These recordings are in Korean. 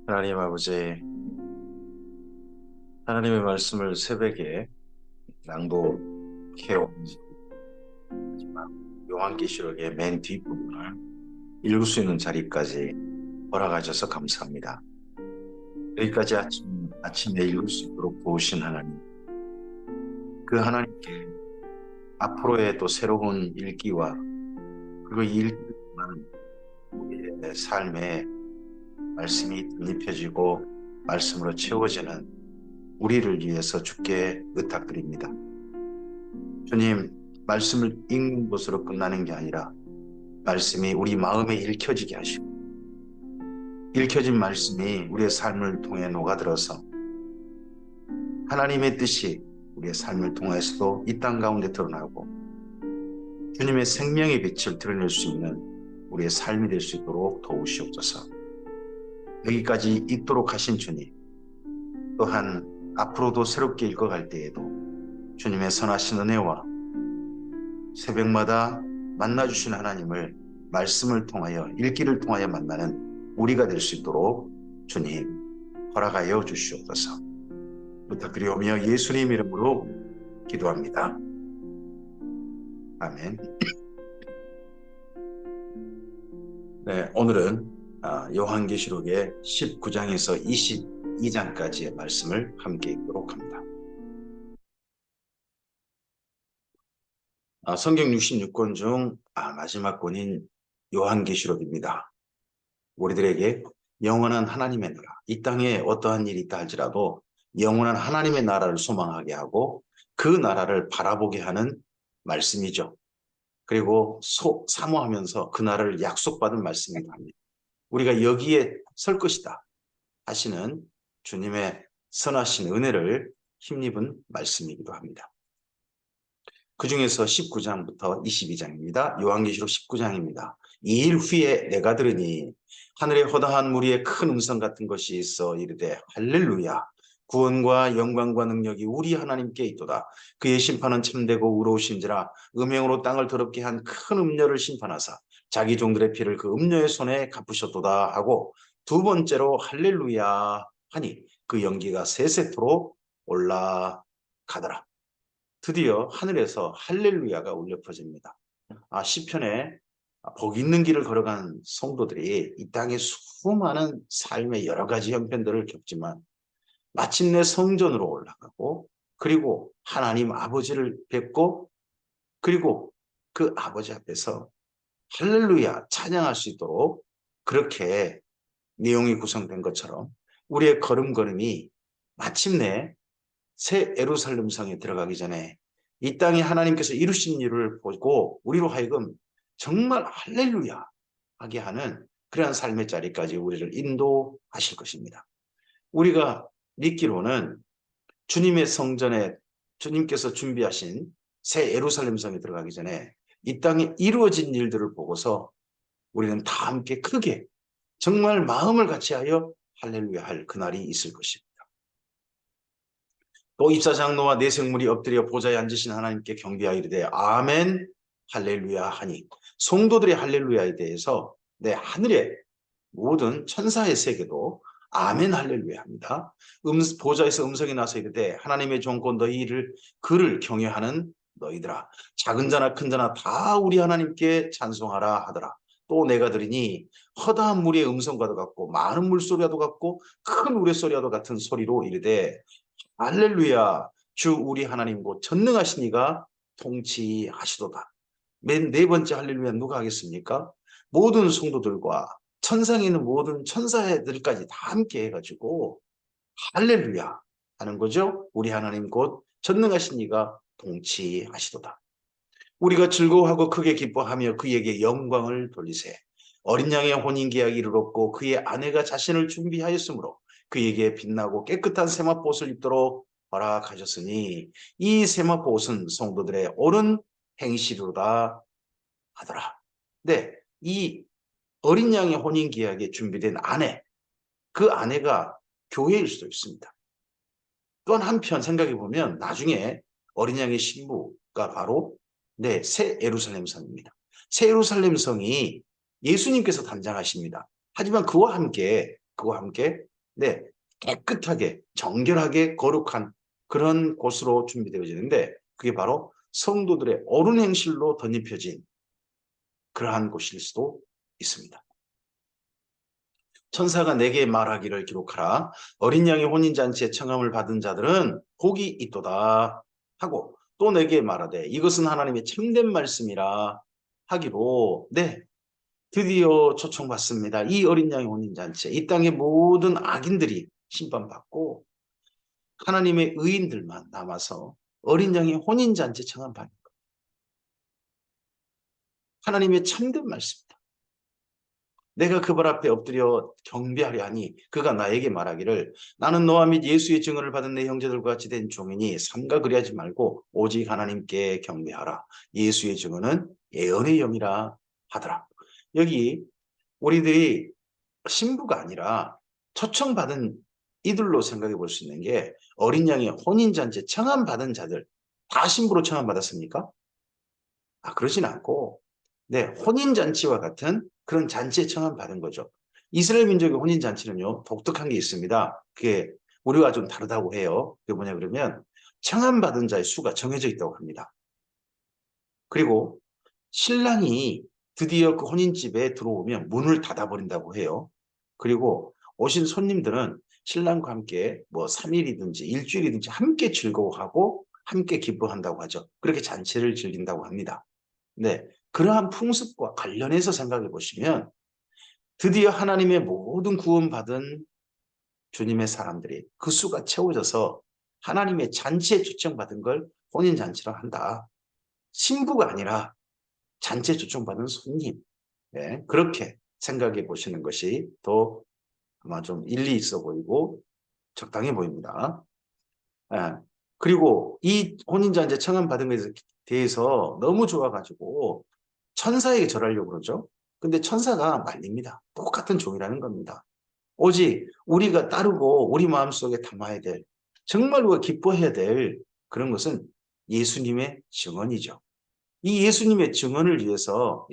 하나님 아버지, 하나님의 말씀을 새벽에 낭독해온 요한계시록의 맨 뒷부분을 읽을 수 있는 자리까지 허락하셔서 감사합니다. 여기까지 아침에 읽을 수 있도록 도우신 하나님, 그 하나님께 앞으로의 또 새로운 읽기와 그리고 이 읽기 동안 우리의 삶에 말씀이 덧입혀지고 말씀으로 채워지는 우리를 위해서 주께 의탁드립니다. 주님, 말씀을 읽는 것으로 끝나는 게 아니라 말씀이 우리 마음에 읽혀지게 하시고 읽혀진 말씀이 우리의 삶을 통해 녹아들어서 하나님의 뜻이 우리의 삶을 통해서도 이 땅 가운데 드러나고 주님의 생명의 빛을 드러낼 수 있는 우리의 삶이 될 수 있도록 도우시옵소서. 여기까지 읽도록 하신 주님, 또한 앞으로도 새롭게 읽어갈 때에도 주님의 선하신 은혜와 새벽마다 만나주신 하나님을 말씀을 통하여 읽기를 통하여 만나는 우리가 될 수 있도록 주님 허락하여 주시옵소서. 부탁드리오며 예수님 이름으로 기도합니다. 아멘. 네, 오늘은 요한계시록의 19장에서 22장까지의 말씀을 함께 읽도록 합니다. 성경 66권 중 마지막 권인 요한계시록입니다. 우리들에게 영원한 하나님의 나라, 이 땅에 어떠한 일이 있다 할지라도 영원한 하나님의 나라를 소망하게 하고 그 나라를 바라보게 하는 말씀이죠. 그리고 사모하면서 그 나라를 약속받은 말씀이기도 합니다. 우리가 여기에 설 것이다 하시는 주님의 선하신 은혜를 힘입은 말씀이기도 합니다. 그 중에서 19장부터 22장입니다. 요한계시록 19장입니다. 2일 후에 내가 들으니 하늘에 허다한 무리의 큰 음성 같은 것이 있어 이르되 할렐루야, 구원과 영광과 능력이 우리 하나님께 있도다. 그의 심판은 참되고 의로우신지라. 음행으로 땅을 더럽게 한 큰 음녀를 심판하사 자기 종들의 피를 그 음녀의 손에 갚으셨도다 하고, 두 번째로 할렐루야 하니 그 연기가 세세토록 올라가더라. 드디어 하늘에서 할렐루야가 울려 퍼집니다. 시편에 복 있는 길을 걸어간 성도들이 이 땅의 수많은 삶의 여러 가지 형편들을 겪지만 마침내 성전으로 올라가고, 그리고 하나님 아버지를 뵙고, 그리고 그 아버지 앞에서 할렐루야 찬양할 수 있도록 그렇게 내용이 구성된 것처럼 우리의 걸음걸음이 마침내 새 예루살렘 성에 들어가기 전에 이 땅에 하나님께서 이루신 일을 보고 우리로 하여금 정말 할렐루야 하게 하는 그러한 삶의 자리까지 우리를 인도하실 것입니다. 우리가 믿기로는 주님의 성전에 주님께서 준비하신 새 예루살렘 성에 들어가기 전에 이 땅에 이루어진 일들을 보고서 우리는 다 함께 크게 정말 마음을 같이하여 할렐루야 할 그날이 있을 것입니다. 또 입사장로와 내생물이 엎드려 보좌에 앉으신 하나님께 경배하여 이르되 아멘 할렐루야 하니, 성도들의 할렐루야에 대해서 하늘의 모든 천사의 세계도 아멘 할렐루야 합니다. 보좌에서 음성이 나서 이르되 하나님의 종고 너희를 그를 경외하는 너희들아, 작은 자나 큰 자나 다 우리 하나님께 찬송하라 하더라. 또 내가 들으니 허다한 무리의 음성과도 같고 많은 물소리와도 같고 큰 우레소리와도 같은 소리로 이르되 할렐루야, 주 우리 하나님 곧 전능하신 이가 통치하시도다. 맨 네 번째 할렐루야 누가 하겠습니까? 모든 성도들과 천상에 있는 모든 천사들까지 다 함께 해가지고 할렐루야 하는 거죠. 우리 하나님 곧 전능하신 이가 통치하시도다. 우리가 즐거워하고 크게 기뻐하며 그에게 영광을 돌리세. 어린 양의 혼인계약이 이르렀고 그의 아내가 자신을 준비하였으므로 그에게 빛나고 깨끗한 세마포옷을 입도록 허락하셨으니 이 세마포옷은 성도들의 옳은 행실로다 하더라. 이 어린 양의 혼인계약에 준비된 아내, 그 아내가 교회일 수도 있습니다. 또한 한편 생각해 보면 나중에 어린 양의 신부가 바로 새 예루살렘 성입니다. 새 예루살렘 성이 예수님께서 단장하십니다. 하지만 그와 함께, 네, 깨끗하게, 정결하게 거룩한 그런 곳으로 준비되어지는데 그게 바로 성도들의 옳은 행실로 덧입혀진 그러한 곳일 수도 있습니다. 천사가 내게 말하기를 기록하라. 어린 양의 혼인잔치에 청함을 받은 자들은 복이 있도다 하고 또 내게 말하되 이것은 하나님의 참된 말씀이라 하기로 네, 드디어 초청받습니다. 이 어린 양의 혼인잔치에 이 땅의 모든 악인들이 심판받고 하나님의 의인들만 남아서 어린 양의 혼인잔치에 청함받는 것. 하나님의 참된 말씀입니다. 내가 그 발 앞에 엎드려 경배하려 하니 그가 나에게 말하기를 나는 너와 및 예수의 증언을 받은 내 형제들과 같이 된 종이니 삼가 그리하지 말고 오직 하나님께 경배하라. 예수의 증언은 예언의 영이라 하더라. 여기 우리들이 신부가 아니라 초청받은 이들로 생각해 볼 수 있는 게 어린 양의 혼인잔치에 청함받은 자들 다 신부로 청함받았습니까? 그러진 않고 네, 혼인잔치와 같은 그런 잔치에 청함받은 거죠. 이스라엘 민족의 혼인잔치는요, 독특한 게 있습니다. 그게 우리와 좀 다르다고 해요. 그게 뭐냐 그러면 청함받은 자의 수가 정해져 있다고 합니다. 그리고 신랑이 드디어 그 혼인집에 들어오면 문을 닫아버린다고 해요. 그리고 오신 손님들은 신랑과 함께 뭐 3일이든지 일주일이든지 함께 즐거워하고 함께 기뻐한다고 하죠. 그렇게 잔치를 즐긴다고 합니다. 네, 그러한 풍습과 관련해서 생각해 보시면 드디어 하나님의 모든 구원받은 주님의 사람들이 그 수가 채워져서 하나님의 잔치에 초청받은 걸 혼인잔치로 한다. 신부가 아니라 잔치에 초청받은 손님. 네, 그렇게 생각해 보시는 것이 더 아마 좀 일리 있어 보이고 적당해 보입니다. 네, 그리고 이 혼인잔치에 청함받은 것에 대해서 너무 좋아가지고 천사에게 절하려고 그러죠. 근데 천사가 말립니다. 똑같은 종이라는 겁니다. 오직 우리가 따르고 우리 마음속에 담아야 될, 정말 우리가 기뻐해야 될 그런 것은 예수님의 증언이죠. 이 예수님의 증언을 위해서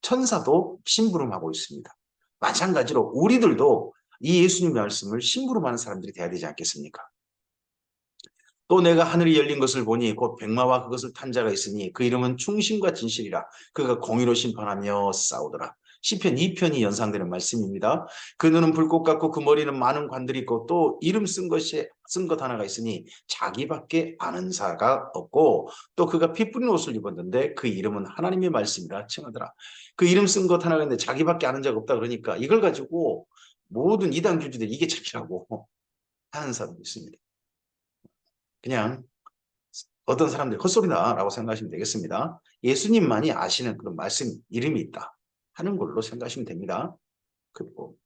천사도 심부름하고 있습니다. 마찬가지로 우리들도 이 예수님의 말씀을 심부름하는 사람들이 돼야 되지 않겠습니까? 또 내가 하늘이 열린 것을 보니 곧 백마와 그것을 탄 자가 있으니 그 이름은 충신과 진실이라. 그가 공의로 심판하며 싸우더라. 시편 2편이 연상되는 말씀입니다. 그 눈은 불꽃 같고 그 머리는 많은 관들이 있고 또 이름 쓴 것 하나가 있으니 자기밖에 아는 자가 없고 또 그가 피 뿌린 옷을 입었는데 그 이름은 하나님의 말씀이라 칭하더라. 그 이름 쓴 것 하나가 있는데 자기밖에 아는 자가 없다 그러니까 이걸 가지고 모든 이단 교주들이 이게 착이라고 하는 사람도 있습니다. 그냥 어떤 사람들이 헛소리다라고 생각하시면 되겠습니다. 예수님만이 아시는 그런 말씀 이름이 있다 하는 걸로 생각하시면 됩니다. 그리고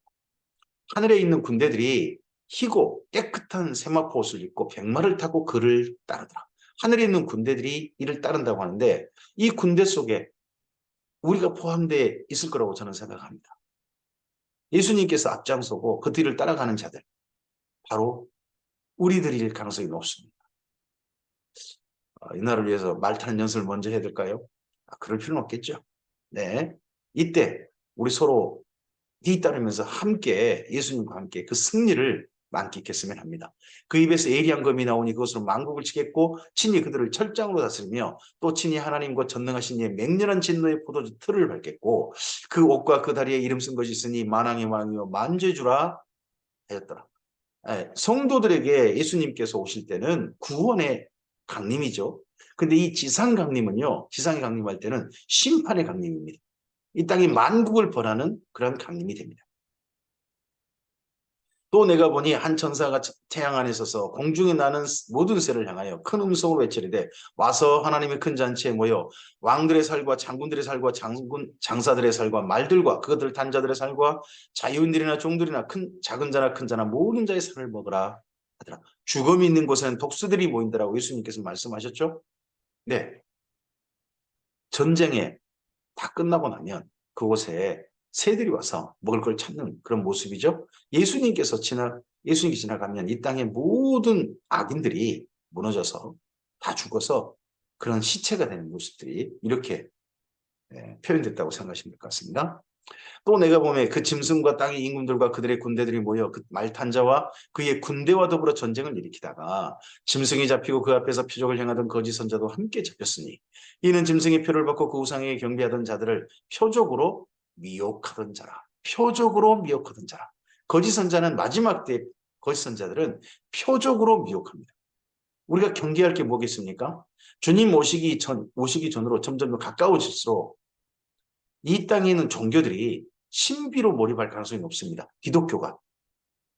하늘에 있는 군대들이 희고 깨끗한 세마포 옷을 입고 백마를 타고 그를 따르더라. 하늘에 있는 군대들이 이를 따른다고 하는데 이 군대 속에 우리가 포함되어 있을 거라고 저는 생각합니다. 예수님께서 앞장서고 그 뒤를 따라가는 자들, 바로 우리들일 가능성이 높습니다. 이날을 위해서 말 타는 연습을 먼저 해야 될까요? 그럴 필요는 없겠죠. 네, 이때 우리 서로 뒤따르면서 함께 예수님과 함께 그 승리를 만끽했으면 합니다. 그 입에서 예리한 검이 나오니 그것으로 만국을 치겠고 친히 그들을 철장으로 다스리며 또 친히 하나님과 전능하신 이의 맹렬한 진노의 포도주 틀을 밟겠고 그 옷과 그 다리에 이름 쓴 것이 있으니 만왕의 왕이요 만죄주라 하였더라. 성도들에게 예수님께서 오실 때는 구원의 강림이죠. 근데 이 지상 강림은요, 지상에 강림할 때는 심판의 강림입니다. 이 땅이 만국을 벌하는 그런 강림이 됩니다. 또 내가 보니 한 천사가 태양 안에 서서 공중에 나는 모든 새를 향하여 큰 음성으로 외치리되 와서 하나님의 큰 잔치에 모여 왕들의 살과 장군들의 살과 장사들의 살과 말들과 그것들 탄 자들의 살과 자유인들이나 종들이나 작은 자나 큰 자나 모든 자의 살을 먹으라 하더라. 죽음이 있는 곳에는 독수들이 모인다라고 예수님께서 말씀하셨죠. 네, 전쟁에 다 끝나고 나면 그곳에 새들이 와서 먹을 걸 찾는 그런 모습이죠. 예수님께 지나가면 이 땅의 모든 악인들이 무너져서 다 죽어서 그런 시체가 되는 모습들이 이렇게 표현됐다고 생각하시면 될 것 같습니다. 또 내가 보면 그 짐승과 땅의 임금들과 그들의 군대들이 모여 그 말탄자와 그의 군대와 더불어 전쟁을 일으키다가 짐승이 잡히고 그 앞에서 표적을 행하던 거짓 선자도 함께 잡혔으니 이는 짐승의 표를 받고 그 우상에게 경배하던 자들을 표적으로 미혹하던 자라. 표적으로 미혹하던 자라. 거짓 선자는 마지막 때 거짓 선자들은 표적으로 미혹합니다. 우리가 경계할 게 뭐겠습니까? 주님 오시기 전으로 점점 더 가까워질수록 이 땅에 있는 종교들이 신비로 몰입할 가능성이 높습니다. 기독교가.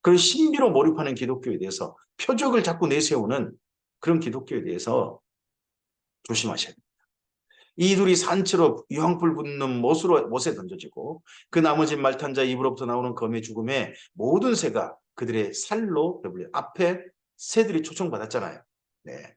그런 신비로 몰입하는 기독교에 대해서 표적을 자꾸 내세우는 그런 기독교에 대해서 조심하셔야 됩니다. 이들이 산채로 유황불 붙는 못에 던져지고 그 나머진 말탄자 입으로부터 나오는 검의 죽음에 모든 새가 그들의 살로 배불려. 앞에 새들이 초청받았잖아요. 네.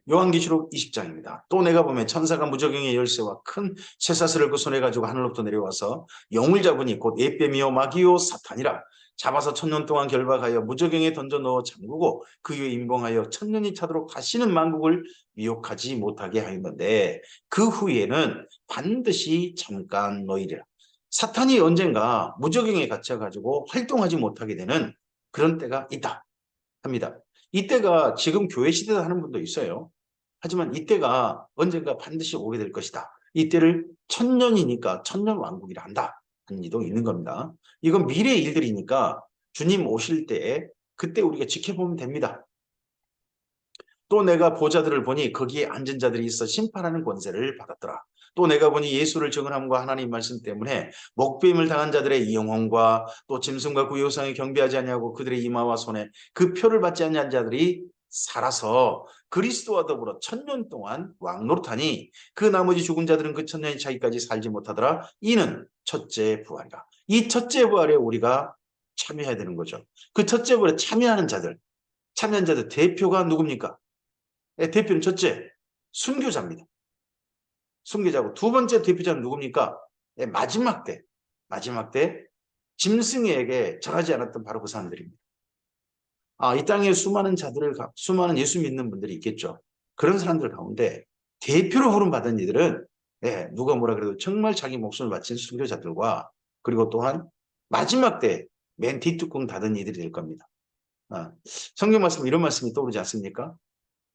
요한계시록 20장입니다. 또 내가 보면 천사가 무저갱의 열쇠와 큰 쇠사슬을 그 손에 가지고 하늘로부터 내려와서 영을 잡으니 곧 에뱀이요 마귀요 사탄이라 잡아서 1000년 동안 결박하여 무저갱에 던져 넣어 잠그고 그 위에 임봉하여 1000년이 차도록 다시는 만국을 미혹하지 못하게 하였는데 그 후에는 반드시 잠깐 너희리라. 사탄이 언젠가 무저갱에 갇혀가지고 활동하지 못하게 되는 그런 때가 있다 합니다. 이때가 지금 교회 시대다 하는 분도 있어요. 하지만 이때가 언젠가 반드시 오게 될 것이다. 이때를 1000년이니까 1000년 왕국이라 한다. 하는 이도 있는 겁니다. 이건 미래의 일들이니까 주님 오실 때 그때 우리가 지켜보면 됩니다. 또 내가 보좌들을 보니 거기에 앉은 자들이 있어 심판하는 권세를 받았더라. 또 내가 보니 예수를 증언함과 하나님 말씀 때문에 목배임을 당한 자들의 영혼과 또 짐승과 그 요상에 경배하지 아니하고 그들의 이마와 손에 그 표를 받지 아니한 자들이 살아서 그리스도와 더불어 1000년 동안 왕노릇하니 그 나머지 죽은 자들은 그 1000년이 차기까지 살지 못하더라. 이는 첫째 부활이라. 이 첫째 부활에 우리가 참여해야 되는 거죠. 그 첫째 부활에 참여하는 자들 대표가 누굽니까? 대표는 첫째, 순교자입니다. 순교자고 두 번째 대표자는 누굽니까? 마지막 때 짐승에게 절하지 않았던 바로 그 사람들입니다. 이 땅에 수많은 예수 믿는 분들이 있겠죠. 그런 사람들 가운데 대표로 부름받은 이들은 누가 뭐라 그래도 정말 자기 목숨을 바친 순교자들과 그리고 또한 마지막 때 맨 뒷뚜껑 닫은 이들이 될 겁니다. 성경 말씀 이런 말씀이 떠오르지 않습니까?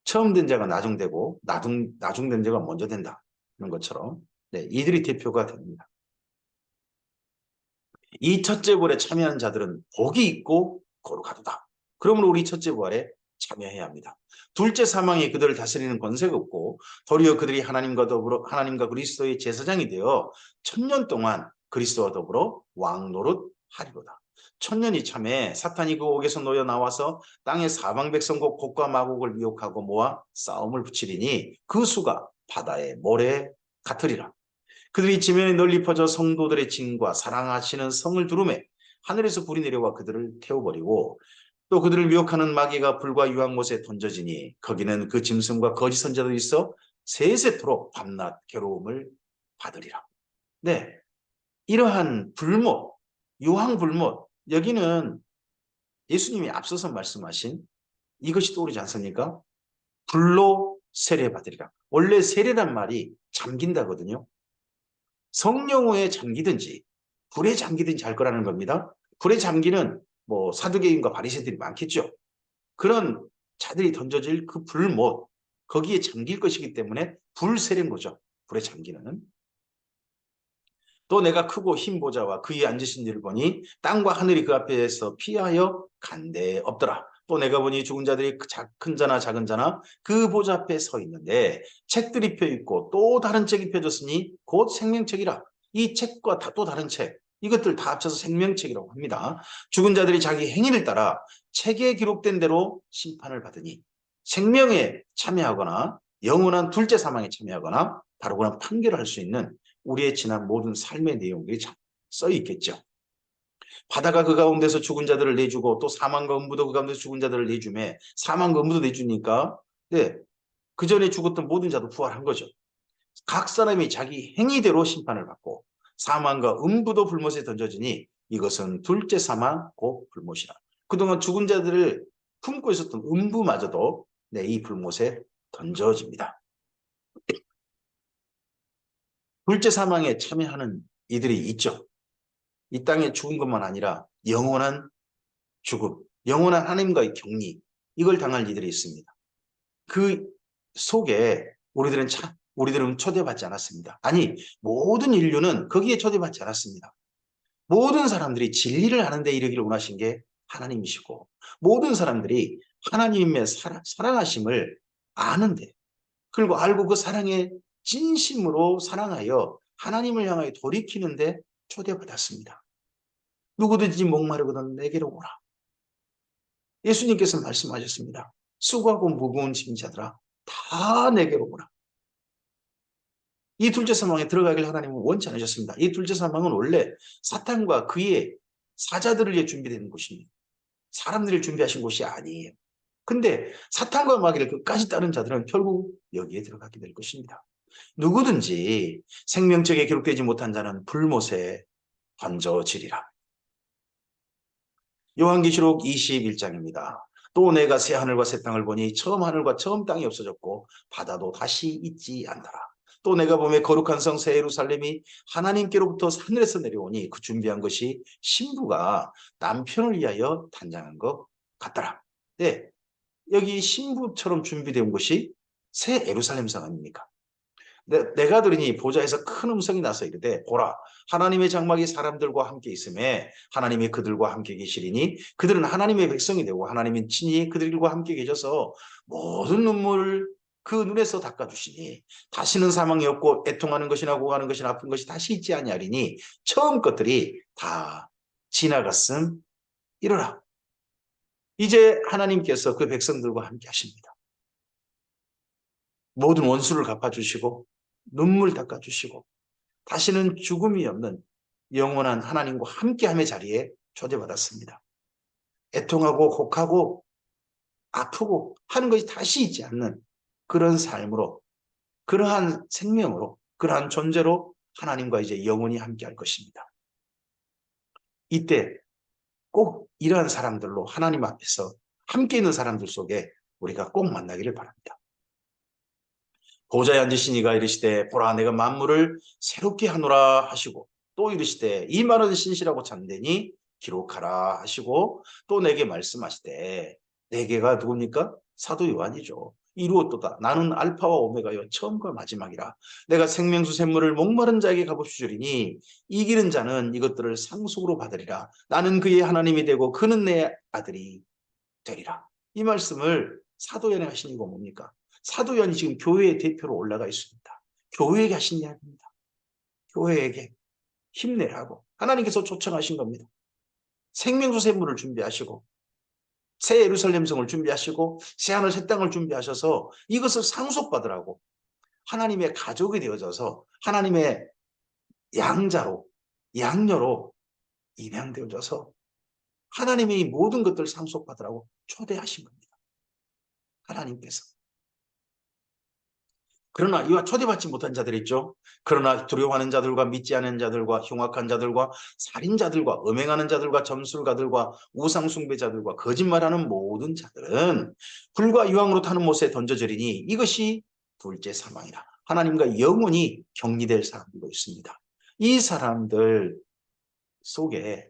처음 된 자가 나중되고 나중된 자가 먼저 된다. 그런 것처럼 이들이 대표가 됩니다. 이 첫째 부활에 참여한 자들은 복이 있고 거룩하도다. 그러므로 우리 첫째 부활에 참여해야 합니다. 둘째 사망이 그들을 다스리는 권세가 없고 도리어 그들이 하나님과 그리스도의 제사장이 되어 1000년 동안 그리스도와 더불어 왕노릇 하리로다. 1000년이 참에 사탄이 그 옥에서 놓여 나와서 땅의 사방 백성과 곡과 마곡을 미혹하고 모아 싸움을 붙이리니 그 수가 바다의 모래 같으리라. 그들이 지면에 널리 퍼져 성도들의 징과 사랑하시는 성을 두루매 하늘에서 불이 내려와 그들을 태워버리고 또 그들을 미혹하는 마귀가 불과 유황못에 던져지니 거기는 그 짐승과 거짓 선자들이 있어 세세토록 밤낮 괴로움을 받으리라. 네, 이러한 불못, 유황불못, 여기는 예수님이 앞서서 말씀하신 이것이 떠오르지 않습니까? 불로 세례받으리라. 원래 세례란 말이 잠긴다거든요. 성령호에 잠기든지 불에 잠기든지 할 거라는 겁니다. 불에 잠기는 뭐 사두개인과 바리새들이 많겠죠. 그런 자들이 던져질 그 불못 거기에 잠길 것이기 때문에 불세례인 거죠. 불에 잠기는. 또 내가 크고 흰 보좌와 그 위에 앉으신 이를 보니 땅과 하늘이 그 앞에서 피하여 간데 없더라. 또 내가 보니 죽은 자들이 큰 자나 작은 자나 그 보좌 앞에 서 있는데 책들이 펴 있고 또 다른 책이 펴졌으니 곧 생명책이라. 이 책과 또 다른 책 이것들 다 합쳐서 생명책이라고 합니다. 죽은 자들이 자기 행위를 따라 책에 기록된 대로 심판을 받으니 생명에 참여하거나 영원한 둘째 사망에 참여하거나 바로 그런 판결을 할 수 있는 우리의 지난 모든 삶의 내용들이 써 있겠죠. 바다가 그 가운데서 죽은 자들을 내주고 또 사망과 음부도 그 가운데서 죽은 자들을 내주매 사망과 음부도 내주니까 그 전에 죽었던 모든 자도 부활한 거죠. 각 사람이 자기 행위대로 심판을 받고 사망과 음부도 불못에 던져지니 이것은 둘째 사망 곧 불못이라. 그동안 죽은 자들을 품고 있었던 음부마저도 이 불못에 던져집니다. 둘째 사망에 참여하는 이들이 있죠. 이 땅에 죽은 것만 아니라 영원한 죽음, 영원한 하나님과의 격리, 이걸 당할 이들이 있습니다. 그 속에 우리들은 초대받지 않았습니다. 아니, 모든 인류는 거기에 초대받지 않았습니다. 모든 사람들이 진리를 아는 데 이르기를 원하신 게 하나님이시고, 모든 사람들이 하나님의 사랑하심을 아는데, 그리고 알고 그 사랑에 진심으로 사랑하여 하나님을 향하여 돌이키는데 초대받았습니다. 누구든지 목마르거든 내게로 오라. 예수님께서 말씀하셨습니다. 수고하고 무거운 짐 자들아 다 내게로 오라. 이 둘째 사망에 들어가길 하나님은 원치 않으셨습니다. 이 둘째 사망은 원래 사탄과 그의 사자들을 위해 준비되는 곳입니다. 사람들을 준비하신 곳이 아니에요. 근데 사탄과 마귀를 끝까지 따른 자들은 결국 여기에 들어가게 될 것입니다. 누구든지 생명책에 기록되지 못한 자는 불못에 던져지리라. 요한계시록 21장입니다. 또 내가 새 하늘과 새 땅을 보니 처음 하늘과 처음 땅이 없어졌고 바다도 다시 있지 않더라. 또 내가 보매 거룩한 성 새 예루살렘이 하나님께로부터 하늘에서 내려오니 그 준비한 것이 신부가 남편을 위하여 단장한 것 같더라. 네, 여기 신부처럼 준비된 것이 새 예루살렘 성 아닙니까? 내가 들으니 보좌에서 큰 음성이 나서 이르되 보라 하나님의 장막이 사람들과 함께 있음에 하나님이 그들과 함께 계시리니 그들은 하나님의 백성이 되고 하나님은 친히 그들과 함께 계셔서 모든 눈물을 그 눈에서 닦아주시니 다시는 사망이 없고 애통하는 것이나 고가는 것이나 아픈 것이 다시 있지 아니하리니 처음 것들이 다 지나갔음 이러라. 이제 하나님께서 그 백성들과 함께 하십니다. 모든 원수를 갚아주시고 눈물 닦아주시고 다시는 죽음이 없는 영원한 하나님과 함께함의 자리에 초대받았습니다. 애통하고 혹하고 아프고 하는 것이 다시 있지 않는 그런 삶으로, 그러한 생명으로, 그러한 존재로 하나님과 이제 영원히 함께할 것입니다. 이때 꼭 이러한 사람들로 하나님 앞에서 함께 있는 사람들 속에 우리가 꼭 만나기를 바랍니다. 보좌에 앉으신 이가 이르시되 보라 내가 만물을 새롭게 하노라 하시고 또 이르시되 이 말은 신실하고 참되니 기록하라 하시고 또 내게 말씀하시되 내게가 누굽니까? 사도 요한이죠. 이루었도다. 나는 알파와 오메가요 처음과 마지막이라. 내가 생명수 샘물을 목마른 자에게 값없이 주리니 이기는 자는 이것들을 상속으로 받으리라. 나는 그의 하나님이 되고 그는 내 아들이 되리라. 이 말씀을 사도 요한이 하신 이유가 뭡니까? 사도 요한이 지금 교회의 대표로 올라가 있습니다. 교회에게 하신 이야기입니다. 교회에게 힘내라고 하나님께서 초청하신 겁니다. 생명수 샘물을 준비하시고 새 예루살렘 성을 준비하시고 새 하늘 새 땅을 준비하셔서 이것을 상속받으라고 하나님의 가족이 되어져서 하나님의 양자로 양녀로 입양되어져서 하나님이 모든 것들을 상속받으라고 초대하신 겁니다. 하나님께서. 그러나 이와 초대받지 못한 자들이 있죠. 그러나 두려워하는 자들과 믿지 않는 자들과 흉악한 자들과 살인자들과 음행하는 자들과 점술가들과 우상숭배자들과 거짓말하는 모든 자들은 불과 유황으로 타는 못에 던져지리니 이것이 둘째 사망이라. 하나님과 영원히 격리될 사람들도 있습니다. 이 사람들 속에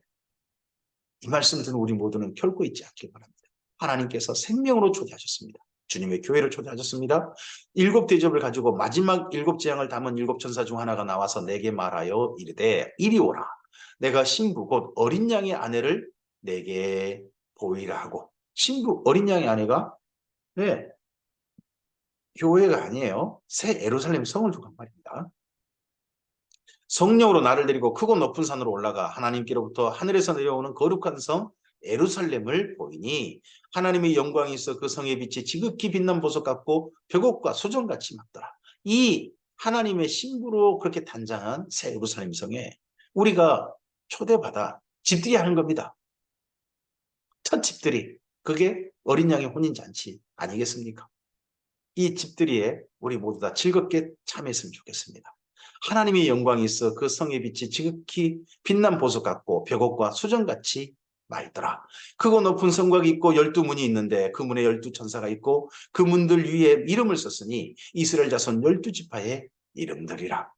이 말씀 듣는 우리 모두는 결코 잊지 않길 바랍니다. 하나님께서 생명으로 초대하셨습니다. 주님의 교회를 초대하셨습니다. 7 대접을 가지고 마지막 7 재앙을 담은 7 천사 중 하나가 나와서 내게 말하여 이르되 이리 오라. 내가 신부 곧 어린 양의 아내를 내게 보이라 하고. 신부 어린 양의 아내가 네, 교회가 아니에요. 새 예루살렘 성을 두고 한 말입니다. 성령으로 나를 데리고 크고 높은 산으로 올라가 하나님께로부터 하늘에서 내려오는 거룩한 성 예루살렘을 보이니 하나님의 영광이 있어 그 성의 빛이 지극히 빛난 보석 같고 벽옥과 수정같이 막더라. 이 하나님의 신부로 그렇게 단장한 새 예루살렘 성에 우리가 초대받아 집들이 하는 겁니다. 첫 집들이. 그게 어린 양의 혼인잔치 아니겠습니까? 이 집들이에 우리 모두 다 즐겁게 참여했으면 좋겠습니다. 하나님의 영광이 있어 그 성의 빛이 지극히 빛난 보석 같고 벽옥과 수정같이 맑더라. 크고 높은 성곽이 있고 12문이 있는데 그 문에 12 천사가 있고 그 문들 위에 이름을 썼으니 이스라엘 자손 12지파의 이름들이라.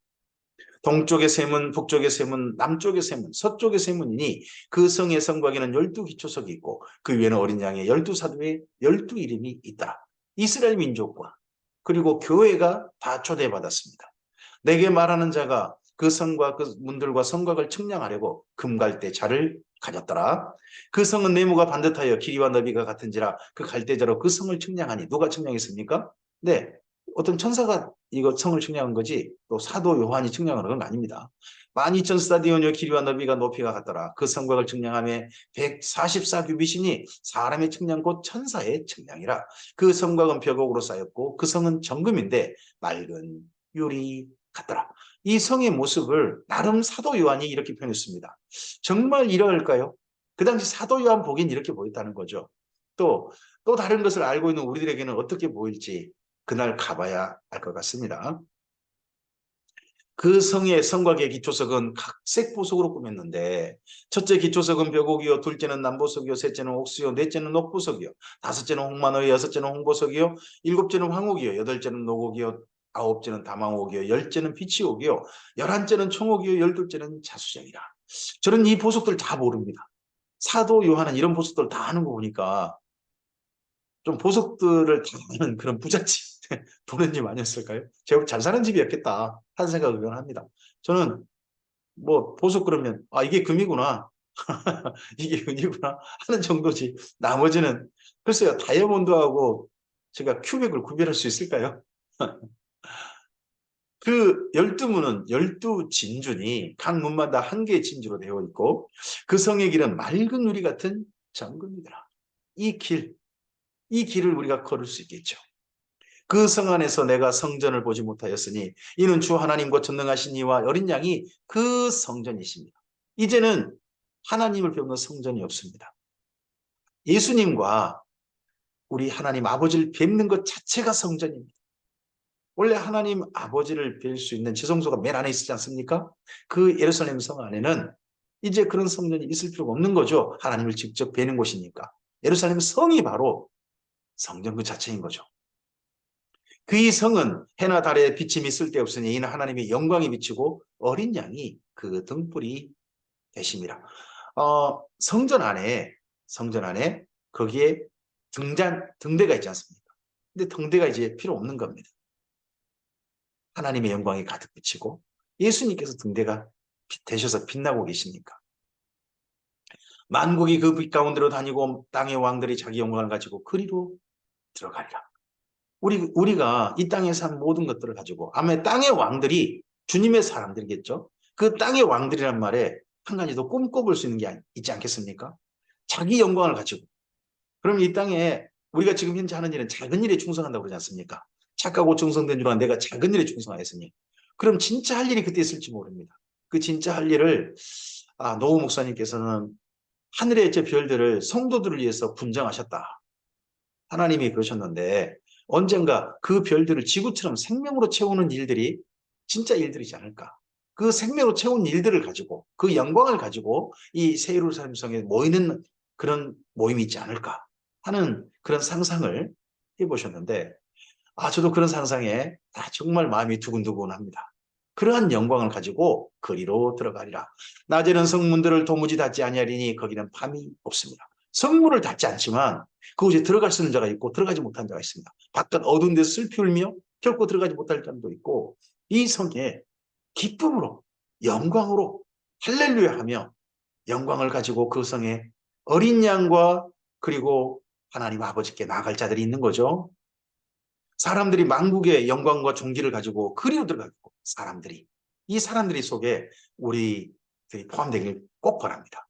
동쪽의 세문, 북쪽의 세문, 남쪽의 세문, 서쪽의 세문이니 그 성의 성곽에는 12기초석이 있고 그 위에는 어린 양의 12사도의 12이름이 있다. 이스라엘 민족과 그리고 교회가 다 초대받았습니다. 내게 말하는 자가 그 성과 그 문들과 성곽을 측량하려고 금갈대 자를 가졌더라. 그 성은 네모가 반듯하여 길이와 너비가 같은지라 그 갈대자로 그 성을 측량하니 누가 측량했습니까? 네, 어떤 천사가 이거 성을 측량한 거지 또 사도 요한이 측량하는 건 아닙니다. 12,000스타디온의 길이와 너비가 높이가 같더라. 그 성곽을 측량함에 144규빗이니 사람의 측량 곧 천사의 측량이라. 그 성곽은 벽옥으로 쌓였고 그 성은 정금인데 맑은 유리 같더라. 이 성의 모습을 나름 사도 요한이 이렇게 표현했습니다. 정말 이럴까요? 그 당시 사도 요한 보긴 이렇게 보였다는 거죠. 또 다른 것을 알고 있는 우리들에게는 어떻게 보일지 그날 가봐야 알 것 같습니다. 그 성의 성곽의 기초석은 각색 보석으로 꾸몄는데 첫째 기초석은 벽옥이요, 둘째는 남보석이요, 셋째는 옥수요, 넷째는 옥보석이요, 다섯째는 홍만호요, 여섯째는 홍보석이요, 일곱째는 황옥이요, 여덟째는 노곡이요, 아홉째는 다망옥이요, 열째는 비치옥이요, 열한째는 청옥이요, 열둘째는 자수정이라. 저는 이 보석들 다 모릅니다. 사도 요한은 이런 보석들 다 아는 거 보니까 좀 보석들을 다 아는 그런 부잣집 도련님 아니었을까요? 제법 잘 사는 집이었겠다 하는 생각을 합니다. 저는 뭐 보석 그러면 아 이게 금이구나 이게 은이구나 하는 정도지 나머지는 글쎄요 다이아몬드하고 제가 큐백을 구별할 수 있을까요? 그 12문은 12진주니 각 문마다 한 개의 진주로 되어 있고 그 성의 길은 맑은 유리 같은 정금이더라. 이 길, 이 길을 우리가 걸을 수 있겠죠. 그 성 안에서 내가 성전을 보지 못하였으니 이는 주 하나님과 전능하신 이와 어린 양이 그 성전이십니다. 이제는 하나님을 배우는 성전이 없습니다. 예수님과 우리 하나님 아버지를 뵙는 것 자체가 성전입니다. 원래 하나님 아버지를 뵐 수 있는 지성소가 맨 안에 있지 않습니까? 그 예루살렘 성 안에는 이제 그런 성전이 있을 필요가 없는 거죠. 하나님을 직접 뵈는 곳이니까. 예루살렘 성이 바로 성전 그 자체인 거죠. 그 성은 해나 달에 비침이 쓸데없으니 이는 하나님의 영광이 비치고 어린 양이 그 등불이 되심이라. 성전 안에 거기에 등대가 있지 않습니까? 근데 등대가 이제 필요 없는 겁니다. 하나님의 영광이 가득 비치고 예수님께서 등대가 되셔서 빛나고 계시니까. 만국이 그 빛 가운데로 다니고 땅의 왕들이 자기 영광을 가지고 그리로 들어가리라. 우리가 이 땅에 산 모든 것들을 가지고 아마 땅의 왕들이 주님의 사람들이겠죠. 그 땅의 왕들이란 말에 한 가지 더 꿈꿔볼 수 있는 게 있지 않겠습니까? 자기 영광을 가지고. 그럼 이 땅에 우리가 지금 현재 하는 일은 작은 일에 충성한다고 그러지 않습니까? 착하고 충성된 줄 아는 내가 작은 일에 충성하였으니. 그럼 진짜 할 일이 그때 있을지 모릅니다. 그 진짜 할 일을 노우 목사님께서는 하늘의 저 별들을 성도들을 위해서 분정하셨다. 하나님이 그러셨는데 언젠가 그 별들을 지구처럼 생명으로 채우는 일들이 진짜 일들이지 않을까. 그 생명으로 채운 일들을 가지고 그 영광을 가지고 이 새 예루살렘 성에 모이는 그런 모임이 있지 않을까 하는 그런 상상을 해보셨는데 저도 그런 상상에 정말 마음이 두근두근합니다. 그러한 영광을 가지고 거리로 들어가리라. 낮에는 성문들을 도무지 닫지 아니하리니 거기는 밤이 없습니다. 성문을 닫지 않지만 그곳에 들어갈 수 있는 자가 있고 들어가지 못한 자가 있습니다. 바깥 어두운 데서 슬피 울며 결코 들어가지 못할 자도 있고 이 성에 기쁨으로 영광으로 할렐루야 하며 영광을 가지고 그 성에 어린 양과 그리고 하나님 아버지께 나아갈 자들이 있는 거죠. 사람들이 만국의 영광과 존귀를 가지고 그리로 들어가고 이 사람들이 속에 우리들이 포함되길 꼭 바랍니다.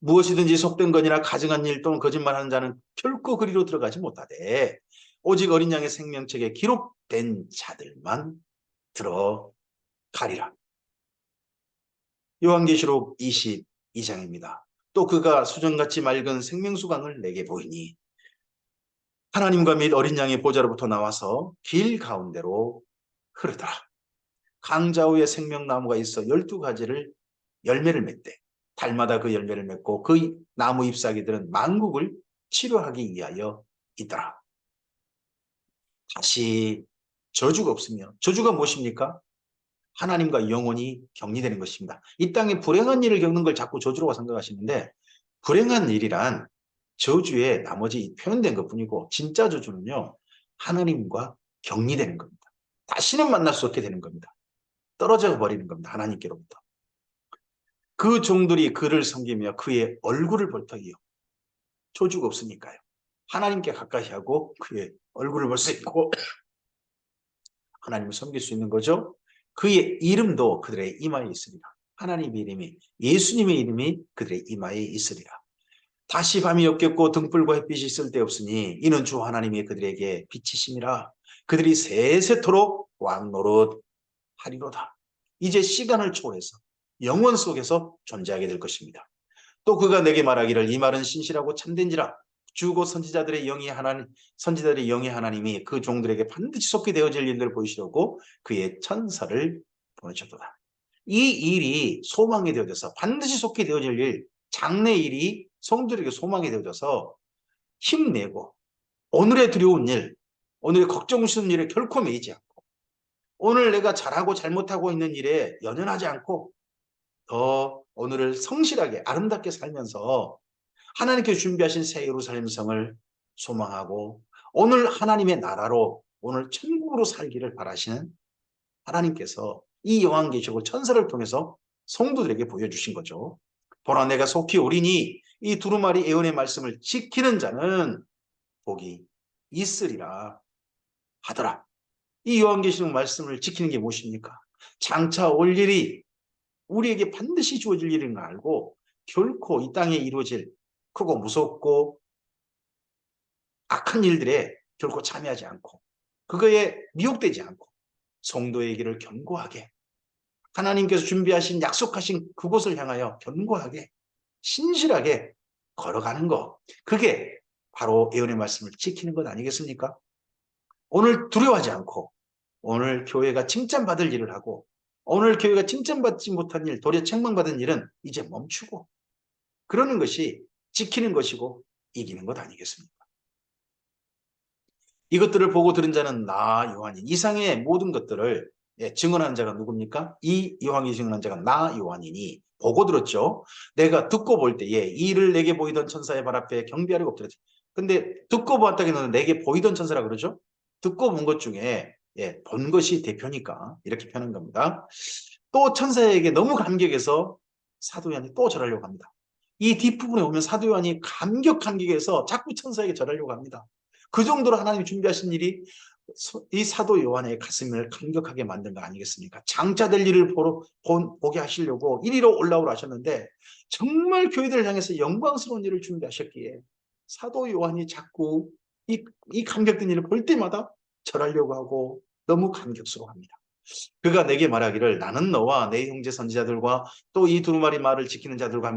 무엇이든지 속된 것이나 가증한 일 또는 거짓말하는 자는 결코 그리로 들어가지 못하되 오직 어린 양의 생명책에 기록된 자들만 들어가리라. 요한계시록 22장입니다. 또 그가 수정같이 맑은 생명수강을 내게 보이니 하나님과 및 어린 양의 보좌로부터 나와서 길 가운데로 흐르더라. 강좌우에 생명나무가 있어 12가지를 열매를 맺대. 달마다 그 열매를 맺고 그 나무 잎사귀들은 만국을 치료하기 위하여 있더라. 다시 저주가 없으며 저주가 무엇입니까? 하나님과 영원히 격리되는 것입니다. 이 땅에 불행한 일을 겪는 걸 자꾸 저주라고 생각하시는데 불행한 일이란 저주에 나머지 표현된 것뿐이고 진짜 저주는요. 하나님과 격리되는 겁니다. 다시는 만날 수 없게 되는 겁니다. 떨어져 버리는 겁니다. 하나님께로부터. 그 종들이 그를 섬기며 그의 얼굴을 볼 터이요. 저주가 없으니까요. 하나님께 가까이 하고 그의 얼굴을 볼 수 있고 하나님을 섬길 수 있는 거죠. 그의 이름도 그들의 이마에 있으리라. 하나님의 이름이 예수님의 이름이 그들의 이마에 있으리라. 다시 밤이 없겠고 등불과 햇빛이 쓸데없으니 이는 주 하나님이 그들에게 빛이심이라. 그들이 세세토록 왕노릇하리로다. 이제 시간을 초월해서 영원 속에서 존재하게 될 것입니다. 또 그가 내게 말하기를 이 말은 신실하고 참된지라. 주고 선지자들의 영이 하나님이 그 종들에게 반드시 속히 되어질 일들을 보이시려고 그의 천사를 보내셨도다. 이 일이 소망이 되어져서 반드시 속히 되어질 일, 장래 일이 성도들에게 소망이 되어져서 힘내고 오늘의 두려운 일, 오늘의 걱정스러운 일에 결코 매이지 않고 오늘 내가 잘하고 잘못하고 있는 일에 연연하지 않고 더 오늘을 성실하게 아름답게 살면서 하나님께 준비하신 새 예루살렘 성을 소망하고 오늘 하나님의 나라로 오늘 천국으로 살기를 바라시는 하나님께서 이 요한계시록을 천사를 통해서 성도들에게 보여주신 거죠. 보라 내가 속히 오리니 이 두루마리 예언의 말씀을 지키는 자는 복이 있으리라 하더라. 이 요한계시록 말씀을 지키는 게 무엇입니까? 장차 올 일이 우리에게 반드시 주어질 일인 걸 알고 결코 이 땅에 이루어질 크고 무섭고 악한 일들에 결코 참여하지 않고 그거에 미혹되지 않고 성도의 길을 견고하게 하나님께서 준비하신 약속하신 그곳을 향하여 견고하게 신실하게 걸어가는 것, 그게 바로 예언의 말씀을 지키는 것 아니겠습니까? 오늘 두려워하지 않고 오늘 교회가 칭찬받을 일을 하고 오늘 교회가 칭찬받지 못한 일, 도리어 책망받은 일은 이제 멈추고 그러는 것이 지키는 것이고 이기는 것 아니겠습니까? 이것들을 보고 들은 자는 나 요한인, 이상의 모든 것들을 증언한 자가 누굽니까? 이 요한이 증언한 자가 나 요한이니 보고 들었죠. 내가 듣고 볼 때에 이 일을 내게 보이던 천사의 발 앞에 경배하려고 엎드렸지. 근데 듣고 보았다기는 내게 보이던 천사라 그러죠. 듣고 본 것 중에 본 것이 대표니까 이렇게 표현한 겁니다. 또 천사에게 너무 감격해서 사도 요한이 또 절하려고 합니다. 이 뒷부분에 오면 사도 요한이 감격해서 자꾸 천사에게 절하려고 합니다. 그 정도로 하나님이 준비하신 일이 이 사도 요한의 가슴을 감격하게 만든 거 아니겠습니까? 장차 될 일을 보게 하시려고 이리로 올라오라 하셨는데 정말 교회들을 향해서 영광스러운 일을 준비하셨기에 사도 요한이 자꾸 이 감격된 일을 볼 때마다 절하려고 하고 너무 감격스러워합니다. 그가 내게 말하기를 나는 너와 내 형제 선지자들과 또 이 두루마리 말을 지키는 자들과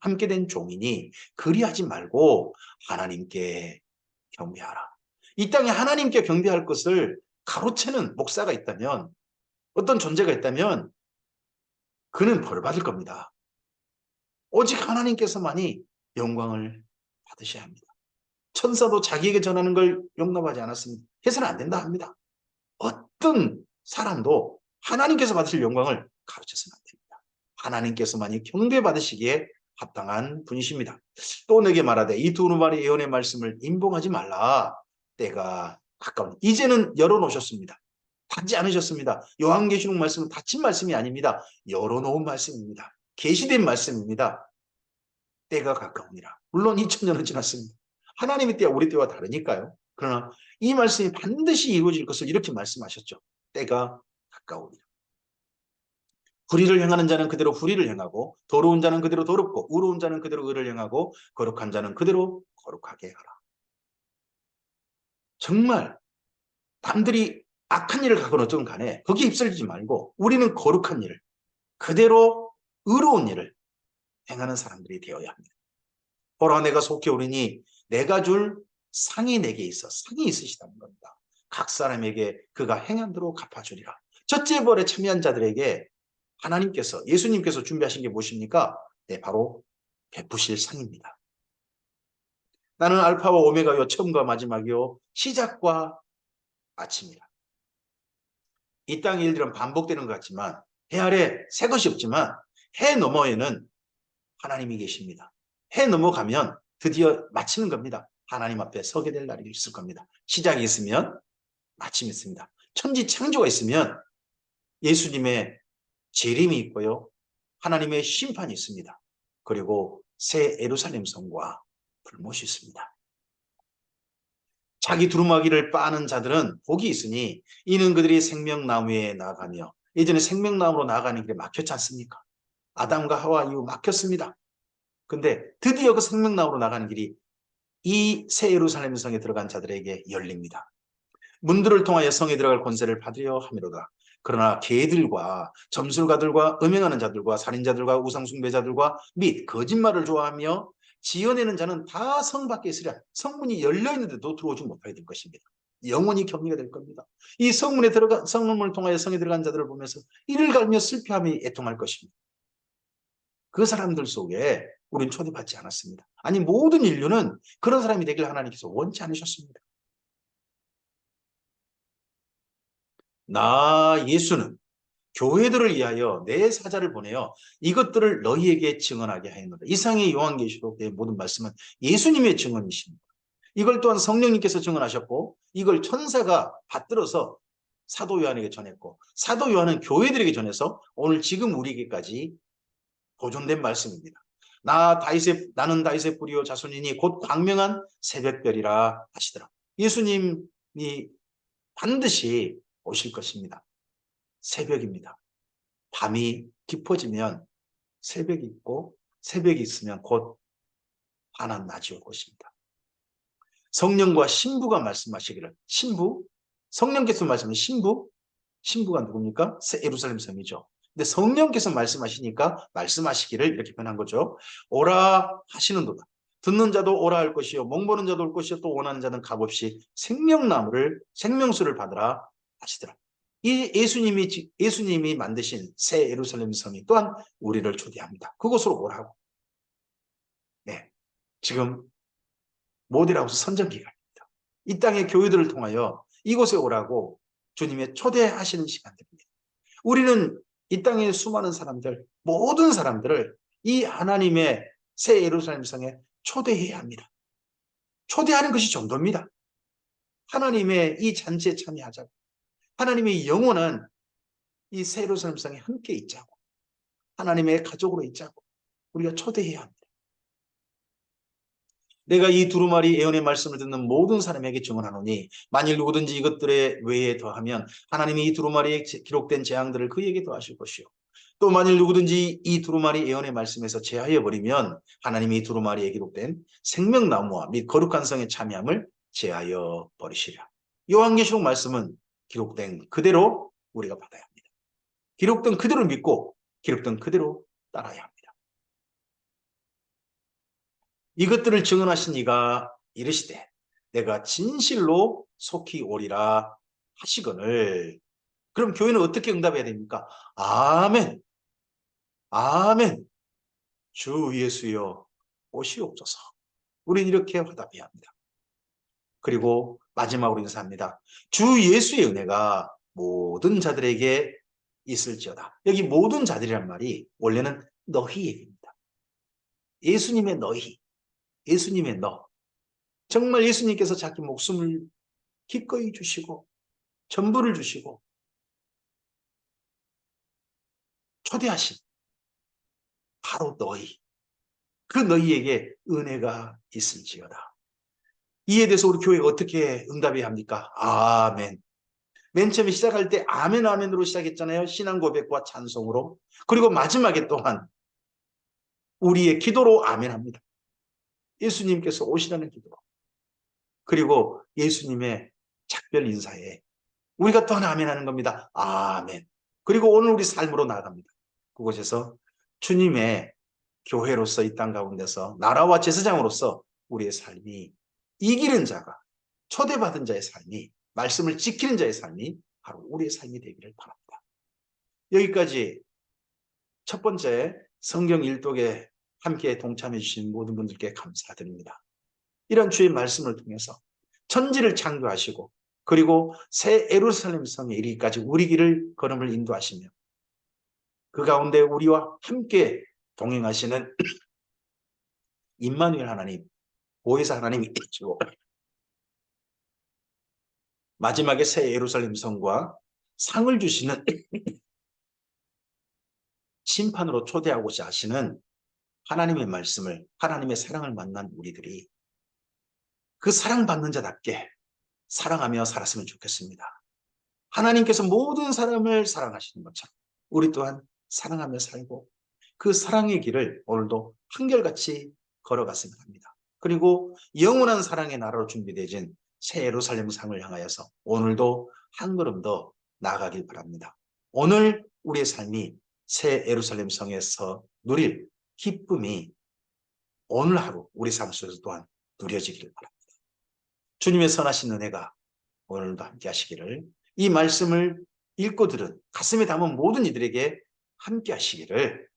함께 된 종이니 그리하지 말고 하나님께 경배하라. 이 땅에 하나님께 경배할 것을 가로채는 목사가 있다면 어떤 존재가 있다면 그는 벌 받을 겁니다. 오직 하나님께서만이 영광을 받으셔야 합니다. 천사도 자기에게 전하는 걸 용납하지 않았으면 해서는 안 된다 합니다. 어떤 사람도 하나님께서 받으실 영광을 가르쳐서는 안 됩니다. 하나님께서만이 경배받으시기에 합당한 분이십니다. 또 내게 말하되 이 두루마리 예언의 말씀을 임봉하지 말라. 때가 가까운 이제는 열어놓으셨습니다. 닫지 않으셨습니다. 요한계시록 말씀은 닫힌 말씀이 아닙니다. 열어놓은 말씀입니다. 계시된 말씀입니다. 때가 가까우니라. 물론 2000년은 지났습니다. 하나님의 때와 우리 때와 다르니까요. 그러나 이 말씀이 반드시 이루어질 것을 이렇게 말씀하셨죠. 때가 가까우니라. 불의를 행하는 자는 그대로 불의를 행하고 더러운 자는 그대로 더럽고 의로운 자는 그대로 의를 행하고 거룩한 자는 그대로 거룩하게 하라. 정말 남들이 악한 일을 가건 어쩌건 간에 거기에 휩쓸리지 말고 우리는 거룩한 일을 그대로 의로운 일을 행하는 사람들이 되어야 합니다. 보라 내가 속히 오르니 내가 줄 상이 내게 있어. 상이 있으시다는 겁니다. 각 사람에게 그가 행한 대로 갚아주리라. 첫째 벌에 참여한 자들에게 하나님께서 예수님께서 준비하신 게 무엇입니까? 네, 바로 베푸실 상입니다. 나는 알파와 오메가요 처음과 마지막이요 시작과 아침이라. 이 땅의 일들은 반복되는 것 같지만 해 아래 새 것이 없지만 해 너머에는 하나님이 계십니다. 해 넘어가면 드디어 마치는 겁니다. 하나님 앞에 서게 될 날이 있을 겁니다. 시작이 있으면 마침이 있습니다. 천지 창조가 있으면 예수님의 재림이 있고요. 하나님의 심판이 있습니다. 그리고 새 예루살렘 성과 불못이 있습니다. 자기 두루마기를 빠는 자들은 복이 있으니 이는 그들이 생명나무에 나가며 예전에 생명나무로 나가는 길에 막혔지 않습니까? 아담과 하와 이후 막혔습니다. 근데 드디어 그 생명나무로 나가는 길이 이 새 예루살렘 성에 들어간 자들에게 열립니다. 문들을 통하여 성에 들어갈 권세를 받으려 함이로다. 그러나 개들과 점술가들과 음행하는 자들과 살인자들과 우상숭배자들과 및 거짓말을 좋아하며 지어내는 자는 다 성 밖에 있으랴. 성문이 열려있는데도 들어오지 못하게 될 것입니다. 영원히 격리가 될 겁니다. 이 성문을 통하여 성에 들어간 자들을 보면서 이를 갈며 슬퍼함이 애통할 것입니다. 그 사람들 속에 우리는 초대받지 않았습니다. 아니 모든 인류는 그런 사람이 되길 하나님께서 원치 않으셨습니다. 나 예수는 교회들을 위하여 내 사자를 보내어 이것들을 너희에게 증언하게 하였노라. 이상의 요한계시록의 모든 말씀은 예수님의 증언이십니다. 이걸 또한 성령님께서 증언하셨고 이걸 천사가 받들어서 사도 요한에게 전했고 사도 요한은 교회들에게 전해서 오늘 지금 우리에게까지 보존된 말씀입니다. 나는 다윗의 뿌리요 자손이니 곧 광명한 새벽별이라 하시더라. 예수님이 반드시 오실 것입니다. 새벽입니다. 밤이 깊어지면 새벽이 있고 새벽이 있으면 곧 환한 낮이 올 것입니다. 성령과 신부가 말씀하시기를 신부? 성령께서 말씀하신 신부? 신부가 누굽니까? 새 예루살렘 성이죠. 근데 성령께서 말씀하시니까 말씀하시기를 이렇게 변한 거죠. 오라 하시는도다. 듣는 자도 오라 할 것이요 목보는 자도 올 것이요 또 원하는 자는 값없이 생명수를 받으라 하시더라. 이 예수님이 만드신 새 예루살렘 성이 또한 우리를 초대합니다. 그곳으로 오라고. 네, 지금 모델하우스 선전 기간입니다. 이 땅의 교회들을 통하여 이곳에 오라고 주님의 초대하시는 시간들입니다. 우리는 이 땅의 수많은 사람들, 모든 사람들을 이 하나님의 새 예루살렘 성에 초대해야 합니다. 초대하는 것이 정도입니다. 하나님의 이 잔치에 참여하자고. 하나님의 영혼은 이 새 예루살렘 성에 함께 있자고. 하나님의 가족으로 있자고. 우리가 초대해야 합니다. 내가 이 두루마리 예언의 말씀을 듣는 모든 사람에게 증언하노니 만일 누구든지 이것들에 외에 더하면 하나님이 이 두루마리에 기록된 재앙들을 그에게 더하실 것이요. 또 만일 누구든지 이 두루마리 예언의 말씀에서 제하여 버리면 하나님이 이 두루마리에 기록된 생명나무와 및 거룩한 성에 참여함을 제하여 버리시리라. 요한계시록 말씀은 기록된 그대로 우리가 받아야 합니다. 기록된 그대로 믿고 기록된 그대로 따라야 합니다. 이것들을 증언하신 이가 이르시되 내가 진실로 속히 오리라 하시거늘. 그럼 교회는 어떻게 응답해야 됩니까? 아멘, 아멘, 주 예수여 오시옵소서. 우리는 이렇게 화답해야 합니다. 그리고 마지막으로 인사합니다. 주 예수의 은혜가 모든 자들에게 있을지어다. 여기 모든 자들이란 말이 원래는 너희 얘기입니다. 예수님의 너희, 예수님의 너. 정말 예수님께서 자기 목숨을 기꺼이 주시고 전부를 주시고 초대하신 바로 너희, 그 너희에게 은혜가 있을지어다. 이에 대해서 우리 교회가 어떻게 응답해야 합니까? 아멘. 맨 처음에 시작할 때 아멘 아멘으로 시작했잖아요. 신앙 고백과 찬송으로. 그리고 마지막에 또한 우리의 기도로 아멘합니다. 예수님께서 오시라는 기도로. 그리고 예수님의 작별 인사에 우리가 또 하나 아멘하는 겁니다. 아멘. 그리고 오늘 우리 삶으로 나아갑니다. 그곳에서 주님의 교회로서 이 땅 가운데서 나라와 제사장으로서 우리의 삶이 이기는 자가, 초대받은 자의 삶이, 말씀을 지키는 자의 삶이 바로 우리의 삶이 되기를 바랍니다. 여기까지 첫 번째 성경 일독에 함께 동참해 주신 모든 분들께 감사드립니다. 이런 주의 말씀을 통해서 천지를 창조하시고 그리고 새 예루살렘 성에 이르기까지 우리 길을 걸음을 인도하시며 그 가운데 우리와 함께 동행하시는 임마누엘 하나님, 보혜사 하나님이 계시고 마지막에 새 예루살렘 성과 상을 주시는 심판으로 초대하고자 하시는 하나님의 말씀을, 하나님의 사랑을 만난 우리들이 그 사랑받는 자답게 사랑하며 살았으면 좋겠습니다. 하나님께서 모든 사람을 사랑하시는 것처럼 우리 또한 사랑하며 살고 그 사랑의 길을 오늘도 한결같이 걸어갔으면 합니다. 그리고 영원한 사랑의 나라로 준비되어진 새 예루살렘 상을 향하여서 오늘도 한 걸음 더 나아가길 바랍니다. 오늘 우리의 삶이 새 예루살렘 성에서 누릴 기쁨이 오늘 하루 우리 삶 속에서 또한 누려지기를 바랍니다. 주님의 선하신 은혜가 오늘도 함께 하시기를, 이 말씀을 읽고 들은 가슴에 담은 모든 이들에게 함께 하시기를,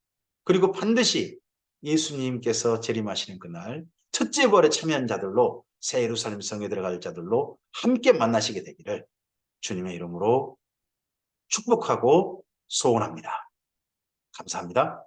그리고 반드시 예수님께서 재림하시는 그날 첫째 부활에 참여한 자들로 새 예루살렘 성에 들어갈 자들로 함께 만나시게 되기를 주님의 이름으로 축복하고 소원합니다. 감사합니다.